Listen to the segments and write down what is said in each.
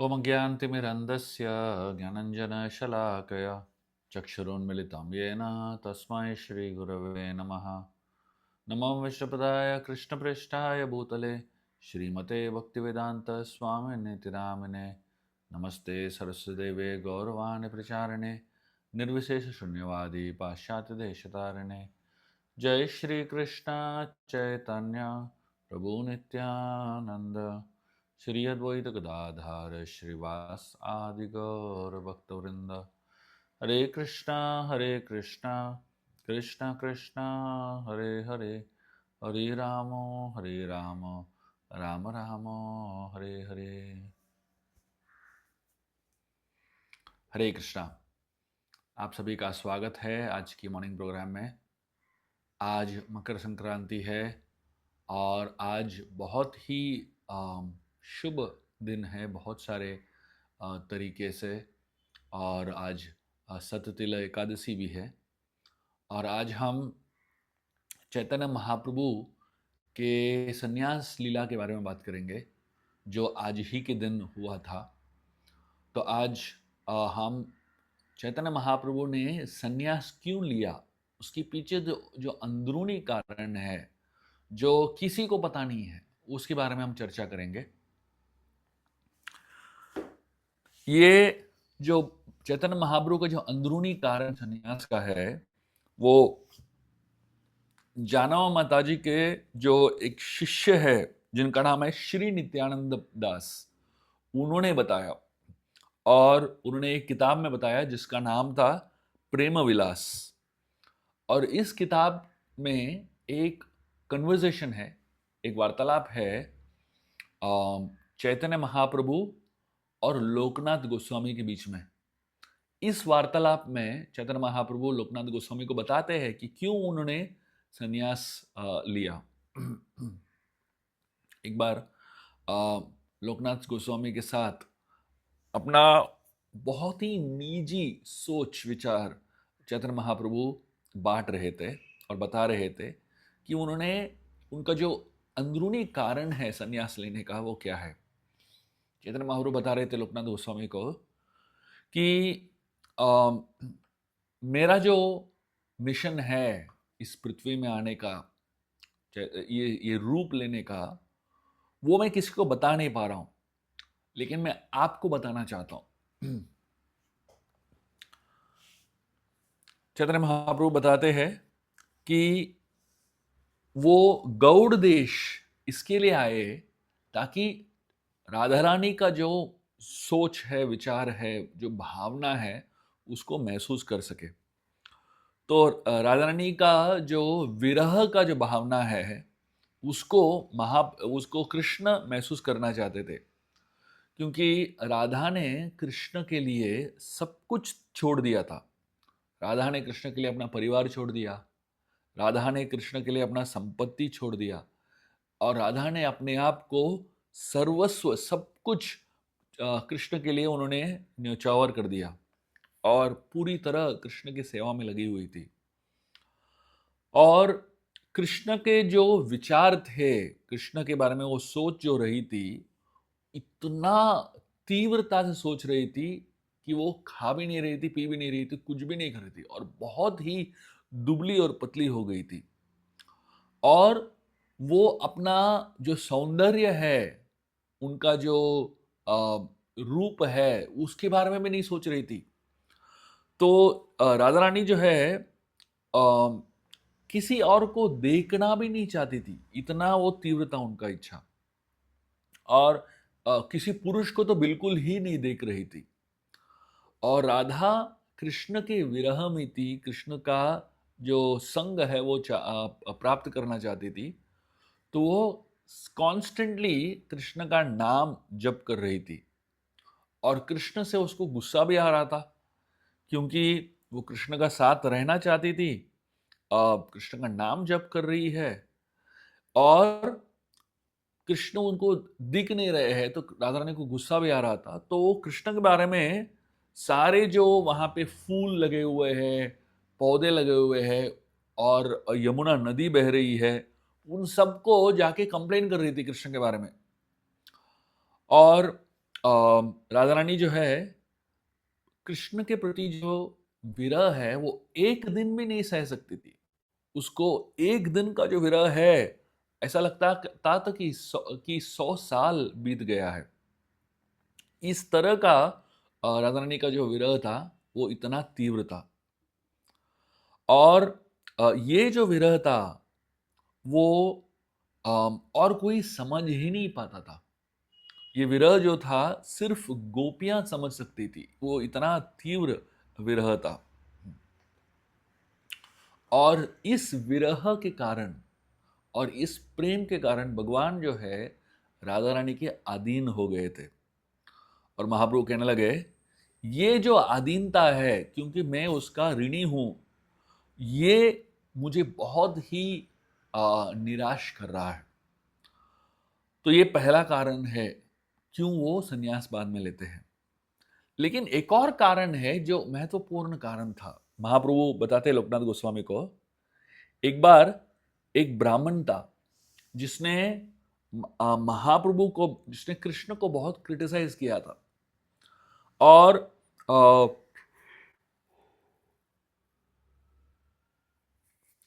ॐ ज्ञानतिमिरन्धस्य ज्ञानञ्जनशलाकया चक्षुरुन्मिलितं येन तस्मै श्रीगुरवे नमः। नमो विष्णुपदाय कृष्णप्रेष्ठाय भूतले श्रीमते भक्तिवेदान्तस्वामिनिति नामिने। नमस्ते सरस्वतीदेवे गौरवाणि प्रचारिणे निर्विशेषशून्यवादी पाश्चात्यदेशतारिणे। जय श्री कृष्ण चैतन्य प्रभु नित्यानंद श्री अद्वैत गदाधर श्रीवास आदि गौर भक्तवृंद। हरे कृष्णा कृष्णा कृष्णा हरे हरे, हरे रामो राम रामो हरे हरे। हरे कृष्णा। आप सभी का स्वागत है आज की मॉर्निंग प्रोग्राम में। आज मकर संक्रांति है और आज बहुत ही शुभ दिन है बहुत सारे तरीके से। और आज सततिल एकादशी भी है। और आज हम चैतन्य महाप्रभु के संन्यास लीला के बारे में बात करेंगे जो आज ही के दिन हुआ था। तो आज हम चैतन्य महाप्रभु ने संन्यास क्यों लिया, उसके पीछे जो अंदरूनी कारण है जो किसी को पता नहीं है, उसके बारे में हम चर्चा करेंगे। ये जो चैतन्य महाप्रभु का जो अंदरूनी कारण संन्यास का है वो जानव माताजी के जो एक शिष्य है जिनका नाम है श्री नित्यानंद दास, उन्होंने बताया। और उन्होंने एक किताब में बताया जिसका नाम था प्रेम विलास। और इस किताब में एक कन्वर्सेशन है, एक वार्तालाप है चैतन्य महाप्रभु और लोकनाथ गोस्वामी के बीच में। इस वार्तालाप में चैतन्य महाप्रभु लोकनाथ गोस्वामी को बताते हैं कि क्यों उन्होंने संन्यास लिया। एक बार लोकनाथ गोस्वामी के साथ अपना बहुत ही निजी सोच विचार चैतन्य महाप्रभु बांट रहे थे और बता रहे थे कि उन्होंने उनका जो अंदरूनी कारण है संन्यास लेने का वो क्या है। चैतन्य महाप्रभु बता रहे थे लोकनाथ गोस्वामी को कि मेरा जो मिशन है इस पृथ्वी में आने का, ये रूप लेने का, वो मैं किसी को बता नहीं पा रहा हूं, लेकिन मैं आपको बताना चाहता हूं। चैतन्य महाप्रभु बताते हैं कि वो गौड़ देश इसके लिए आए ताकि राधा रानी का जो सोच है, विचार है, जो भावना है, उसको महसूस कर सके। तो राधा रानी का जो विरह का जो भावना है उसको कृष्ण महसूस करना चाहते थे, क्योंकि राधा ने कृष्ण के लिए सब कुछ छोड़ दिया था। राधा ने कृष्ण के लिए अपना परिवार छोड़ दिया, राधा ने कृष्ण के लिए अपना संपत्ति छोड़ दिया, और राधा ने अपने आप को सर्वस्व सब कुछ कृष्ण के लिए उन्होंने न्यौछावर कर दिया और पूरी तरह कृष्ण की सेवा में लगी हुई थी। और कृष्ण के जो विचार थे, कृष्ण के बारे में वो सोच जो रही थी, इतना तीव्रता से सोच रही थी कि वो खा भी नहीं रही थी, पी भी नहीं रही थी, कुछ भी नहीं कर रही थी, और बहुत ही दुबली और पतली हो गई थी। और वो अपना जो सौंदर्य है, उनका जो रूप है, उसके बारे में भी नहीं सोच रही थी। तो राधा रानी जो है किसी और को देखना भी नहीं चाहती थी, इतना वो तीव्रता उनका इच्छा। और किसी पुरुष को तो बिल्कुल ही नहीं देख रही थी। और राधा कृष्ण के विरह में थी, कृष्ण का जो संग है वो प्राप्त करना चाहती थी। तो वो कॉन्स्टेंटली कृष्ण का नाम जप कर रही थी। और कृष्ण से उसको गुस्सा भी आ रहा था, क्योंकि वो कृष्ण का साथ रहना चाहती थी, कृष्ण का नाम जप कर रही है और कृष्ण उनको दिख नहीं रहे हैं, तो राधा रानी को गुस्सा भी आ रहा था। तो वो कृष्ण के बारे में सारे जो वहां पे फूल लगे हुए हैं, पौधे लगे हुए हैं और यमुना नदी बह रही है, उन सबको जाके कंप्लेन कर रही थी कृष्ण के बारे में। और राधा रानी जो है कृष्ण के प्रति जो विरह है वो एक दिन भी नहीं सह सकती थी। उसको एक दिन का जो विरह है ऐसा लगता था कि 100 साल बीत गया है। इस तरह का राधा रानी का जो विरह था वो इतना तीव्र था। और ये जो विरह था वो और कोई समझ ही नहीं पाता था। ये विरह जो था सिर्फ गोपियां समझ सकती थी, वो इतना तीव्र विरह था। और इस विरह के कारण और इस प्रेम के कारण भगवान जो है राधा रानी के अधीन हो गए थे। और महाप्रभु कहने लगे ये जो अधीनता है, क्योंकि मैं उसका ऋणी हूं, ये मुझे बहुत ही निराश कर रहा है। तो ये पहला कारण है क्यों वो संन्यास बाद में लेते हैं। लेकिन एक और कारण है जो महत्वपूर्ण कारण था। महाप्रभु बताते हैं लोकनाथ गोस्वामी को, एक बार एक ब्राह्मण था जिसने महाप्रभु को, जिसने कृष्ण को बहुत क्रिटिसाइज किया था। और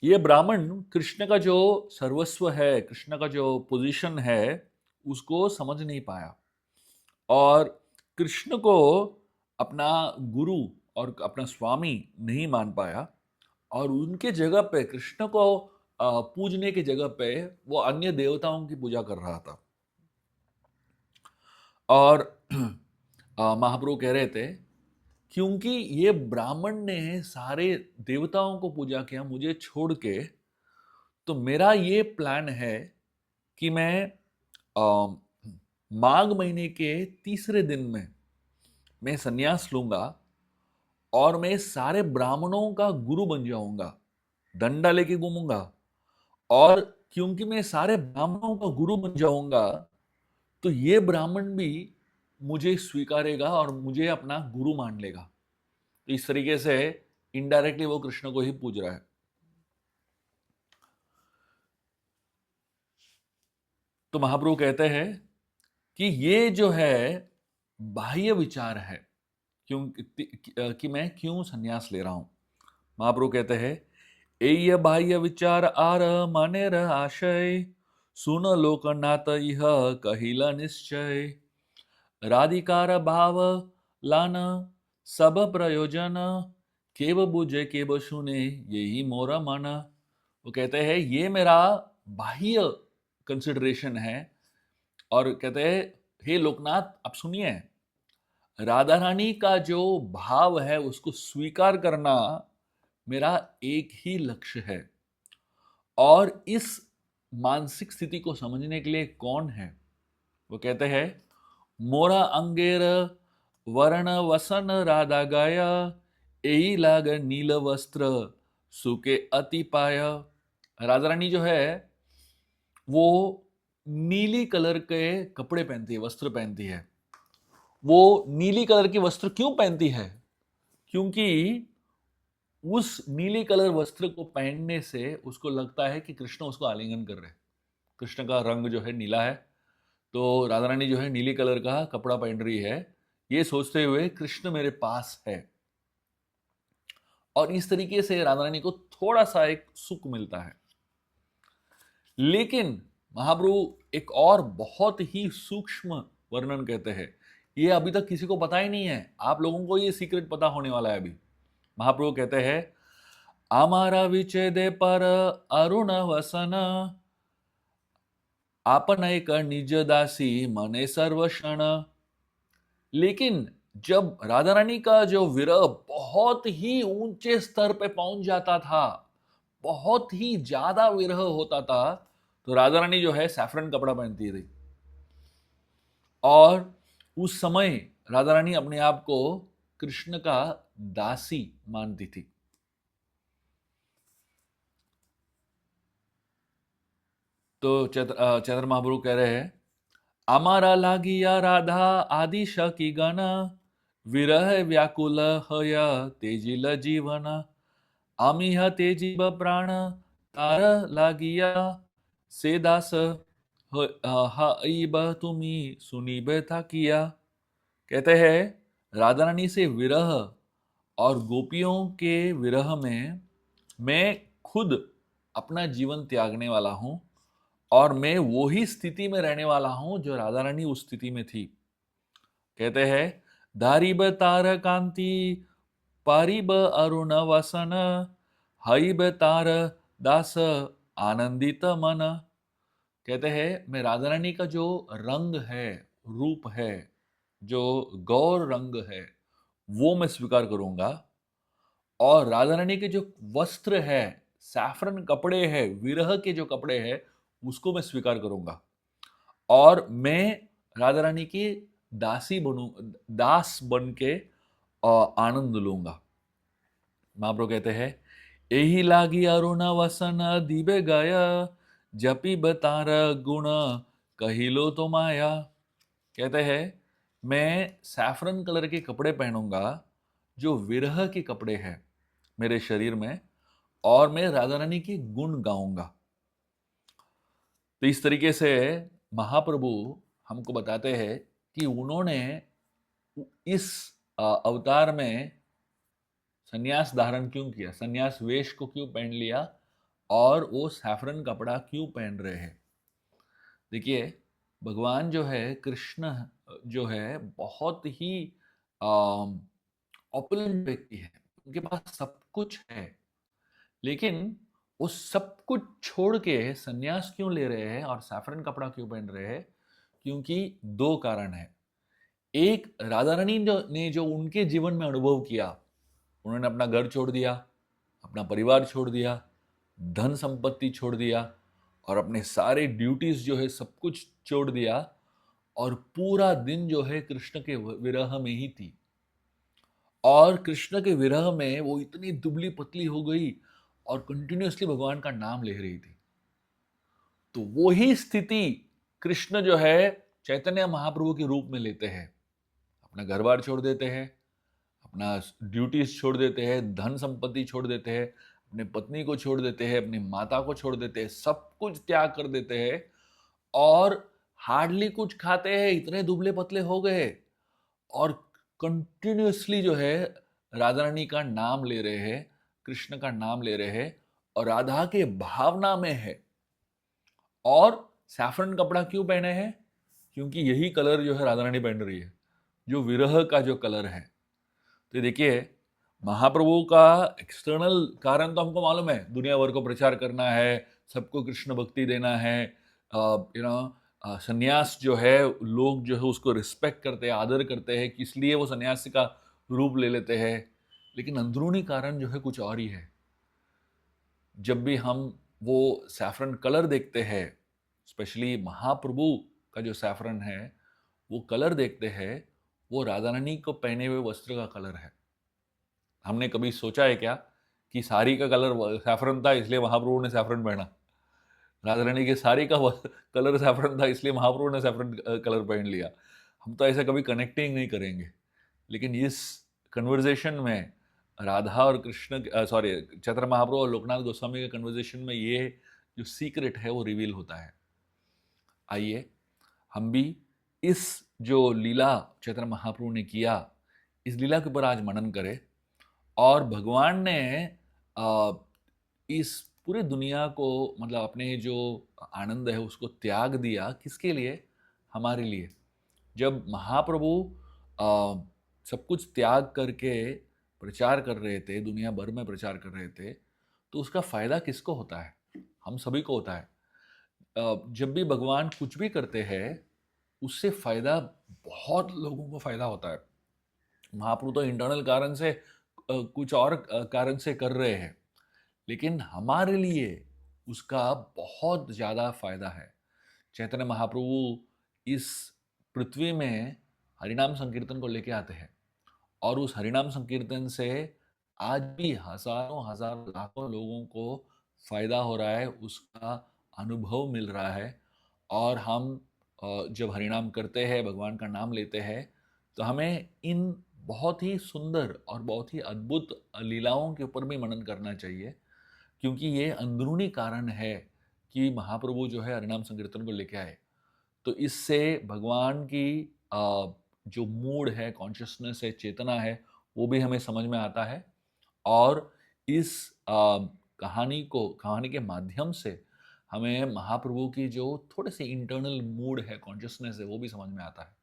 ये ब्राह्मण कृष्ण का जो सर्वस्व है, कृष्ण का जो पोजीशन है, उसको समझ नहीं पाया और कृष्ण को अपना गुरु और अपना स्वामी नहीं मान पाया। और उनके जगह पे, कृष्ण को पूजने की जगह पे वो अन्य देवताओं की पूजा कर रहा था। और महाप्रभु कह रहे थे क्योंकि ये ब्राह्मण ने सारे देवताओं को पूजा किया मुझे छोड़ के, तो मेरा ये प्लान है कि मैं माघ महीने के तीसरे दिन में मैं संन्यास लूंगा और मैं सारे ब्राह्मणों का गुरु बन जाऊंगा, डंडा लेके घूमूंगा। और क्योंकि मैं सारे ब्राह्मणों का गुरु बन जाऊंगा, तो ये ब्राह्मण भी मुझे स्वीकारेगा और मुझे अपना गुरु मान लेगा। तो इस तरीके से इनडायरेक्टली वो कृष्ण को ही पूज रहा है। तो महाप्रभु कहते हैं कि ये जो है बाह्य विचार है, क्यों कि मैं क्यों संन्यास ले रहा हूं। महाप्रभु कहते हैं एय बाह्य विचार आर मानेर आशय, सुन लोकनाथ यह कहिला निश्चय, राधिकार भाव लान सब प्रयोजन, केव बुझे केव सुने यही मोरा मन। वो कहते हैं ये मेरा बाह्य कंसिडरेशन है। और कहते हैं हे लोकनाथ आप सुनिए, राधा रानी का जो भाव है उसको स्वीकार करना मेरा एक ही लक्ष्य है। और इस मानसिक स्थिति को समझने के लिए कौन है? वो कहते हैं मोरा अंगेर वर्ण वसन राधा गाया, यही लाग नील वस्त्र सुके अति पाया। राधा रानी जो है वो नीली कलर के कपड़े पहनती है, वस्त्र पहनती है। वो नीली कलर की वस्त्र क्यों पहनती है? क्योंकि उस नीली कलर वस्त्र को पहनने से उसको लगता है कि कृष्ण उसको आलिंगन कर रहे हैं। कृष्ण का रंग जो है नीला है, तो राधा रानी जो है नीली कलर का कपड़ा पहन रही है, ये सोचते हुए कृष्ण मेरे पास है। और इस तरीके से राधा रानी को थोड़ा सा एक सुख मिलता है। लेकिन महाप्रभु एक और बहुत ही सूक्ष्म वर्णन कहते हैं, ये अभी तक किसी को पता ही नहीं है। आप लोगों को ये सीक्रेट पता होने वाला है अभी। महाप्रभु कहते हैं आमारा विच्छेदे पर अरुण वसन, आपन एक निज दासी मने सर्वक्षण। लेकिन जब राधा रानी का जो विरह बहुत ही ऊंचे स्तर पे पहुंच जाता था, बहुत ही ज्यादा विरह होता था, तो राधा रानी जो है सैफरन कपड़ा पहनती थी। और उस समय राधा रानी अपने आप को कृष्ण का दासी मानती थी। तो चैतन्य महाप्रभु कह रहे हैं अमारा लागिया राधा आदिश की गण, विरह व्याकुल हय तेजिल जीवन, आमिह तेजीब प्राण तार लागिया, से दास हाइब तुम्ही सुनिबे था किया। कहते हैं राधा रानी से विरह और गोपियों के विरह में मैं खुद अपना जीवन त्यागने वाला हूं, और मैं वो ही स्थिति में रहने वाला हूं जो राधा रानी उस स्थिति में थी। कहते हैं दारिब तार कांति पारिब अरुण वसन हईब तार दास आनंदित मन। कहते हैं मैं राधा रानी का जो रंग है, रूप है, जो गौर रंग है, वो मैं स्वीकार करूंगा, और राधा रानी के जो वस्त्र है, सैफरन कपड़े हैं, विरह के जो कपड़े हैं, उसको मैं स्वीकार करूंगा, और मैं राधा रानी की दासी बनू, दास बन के आनंद लूंगा। महाप्रभु कहते हैं एही लागी अरुण वसन दिबे गया जपी बतार गुण कहिलो तो माया। कहते हैं मैं सैफरन कलर के कपड़े पहनूंगा जो विरह के कपड़े हैं मेरे शरीर में, और मैं राधा रानी के गुण गाऊंगा। तो इस तरीके से महाप्रभु हमको बताते हैं कि उन्होंने इस अवतार में संन्यास धारण क्यों किया, संन्यास वेश को क्यों पहन लिया, और वो सैफरन कपड़ा क्यों पहन रहे हैं। देखिए भगवान जो है, कृष्ण जो है, बहुत ही ऑपुलेंट व्यक्ति है, उनके पास सब कुछ है, लेकिन वो सब कुछ छोड़ के संन्यास क्यों ले रहे हैं और सैफरन कपड़ा क्यों पहन रहे हैं? क्योंकि दो कारण है। एक, राधा रानी ने जो उनके जीवन में अनुभव किया, उन्होंने अपना घर छोड़ दिया, अपना परिवार छोड़ दिया, धन संपत्ति छोड़ दिया, और अपने सारे ड्यूटीज जो है सब कुछ छोड़ दिया, और पूरा दिन जो है कृष्ण के विरह में ही थी, और कृष्ण के विरह में वो इतनी दुबली पतली हो गई और कंटिन्यूअसली भगवान का नाम ले रही थी। तो वो ही स्थिति कृष्ण जो है चैतन्य महाप्रभु के रूप में लेते हैं, अपना घर बार छोड़ देते हैं, अपना ड्यूटीज छोड़ देते हैं, धन संपत्ति छोड़ देते हैं, अपने पत्नी को छोड़ देते हैं, अपनी माता को छोड़ देते हैं, सब कुछ त्याग कर देते हैं, और हार्डली कुछ खाते हैं, इतने दुबले पतले हो गए, और कंटिन्यूअसली जो है राधा रानी का नाम ले रहे हैं, कृष्ण का नाम ले रहे हैं, और राधा के भावना में है। और सैफरन कपड़ा क्यों पहने हैं? क्योंकि यही कलर जो है राधा रानी पहन रही है, जो विरह का जो कलर है। तो देखिए महाप्रभु का एक्सटर्नल कारण तो हमको मालूम है, दुनिया भर को प्रचार करना है, सबको कृष्ण भक्ति देना है, संन्यास जो है लोग जो है उसको रिस्पेक्ट करते हैं, आदर करते हैं, इसलिए वो सन्यासी का रूप ले लेते हैं। लेकिन अंदरूनी कारण जो है कुछ और ही है। जब भी हम वो सैफरन कलर देखते हैं, स्पेशली महाप्रभु का जो सैफरन है वो कलर देखते हैं, वो राधा रानी को पहने हुए वस्त्र का कलर है। हमने कभी सोचा है क्या कि साड़ी का कलर सैफरन था इसलिए महाप्रभु ने सैफरन पहना, राधा रानी के साड़ी का कलर सैफरन था इसलिए महाप्रभु ने सैफरन कलर पहन लिया? हम तो ऐसा कभी कनेक्टिंग नहीं करेंगे। लेकिन इस कन्वर्जेशन में राधा और कृष्ण, सॉरी, चैतन्य महाप्रभु और लोकनाथ गोस्वामी के कन्वर्जेशन में ये जो सीक्रेट है वो रिवील होता है। आइए हम भी इस जो लीला चैतन्य महाप्रभु ने किया, इस लीला के ऊपर आज मनन करें, और भगवान ने इस पूरी दुनिया को, मतलब अपने जो आनंद है उसको त्याग दिया, किसके लिए? हमारे लिए। जब महाप्रभु सब कुछ त्याग करके प्रचार कर रहे थे, दुनिया भर में प्रचार कर रहे थे, तो उसका फायदा किसको होता है? हम सभी को होता है। जब भी भगवान कुछ भी करते हैं उससे फायदा बहुत लोगों को फायदा होता है। महाप्रभु तो इंटरनल कारण से कुछ और कारण से कर रहे हैं, लेकिन हमारे लिए उसका बहुत ज़्यादा फायदा है। चैतन्य महाप्रभु इस पृथ्वी में हरिनाम संकीर्तन को लेके आते हैं, और उस हरिनाम संकीर्तन से आज भी हजारों हजारों लाखों लोगों को फायदा हो रहा है, उसका अनुभव मिल रहा है। और हम जब हरिनाम करते हैं, भगवान का नाम लेते हैं, तो हमें इन बहुत ही सुंदर और बहुत ही अद्भुत लीलाओं के ऊपर भी मनन करना चाहिए, क्योंकि ये अंदरूनी कारण है कि महाप्रभु जो है हरिनाम संकीर्तन को लेके आए। तो इससे भगवान की जो मूड है, कॉन्शियसनेस है, चेतना है, वो भी हमें समझ में आता है। और इस कहानी के माध्यम से हमें महाप्रभु की जो थोड़े से इंटरनल मूड है, कॉन्शियसनेस है, वो भी समझ में आता है।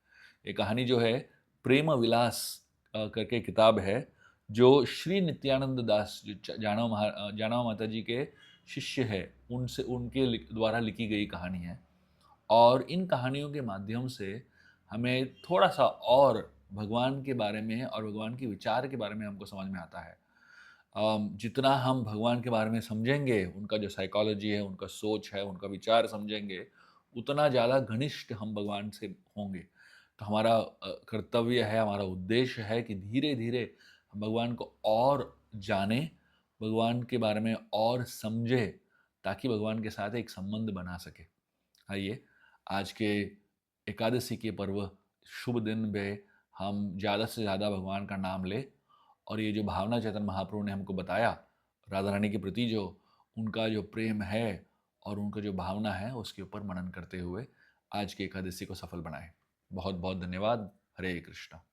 ये कहानी जो है प्रेम विलास करके किताब है, जो श्री नित्यानंद दास जो जानव माता जी के शिष्य है, उनसे उनके द्वारा लिखी गई कहानी है। और इन कहानियों के माध्यम से हमें थोड़ा सा और भगवान के बारे में और भगवान के विचार के बारे में हमको समझ में आता है। जितना हम भगवान के बारे में समझेंगे, उनका जो साइकोलॉजी है, उनका सोच है, उनका विचार समझेंगे, उतना ज़्यादा घनिष्ठ हम भगवान से होंगे। तो हमारा कर्तव्य है, हमारा उद्देश्य है कि धीरे धीरे हम भगवान को और जाने, भगवान के बारे में और समझे, ताकि भगवान के साथ एक संबंध बना सके। आइए आज के एकादशी के पर्व शुभ दिन में हम ज़्यादा से ज़्यादा भगवान का नाम लें, और ये जो भावना चैतन्य महाप्रभु ने हमको बताया राधा रानी के प्रति, जो उनका जो प्रेम है और उनका जो भावना है, उसके ऊपर मनन करते हुए आज की एकादशी को सफल बनाएं। बहुत बहुत धन्यवाद। हरे कृष्णा।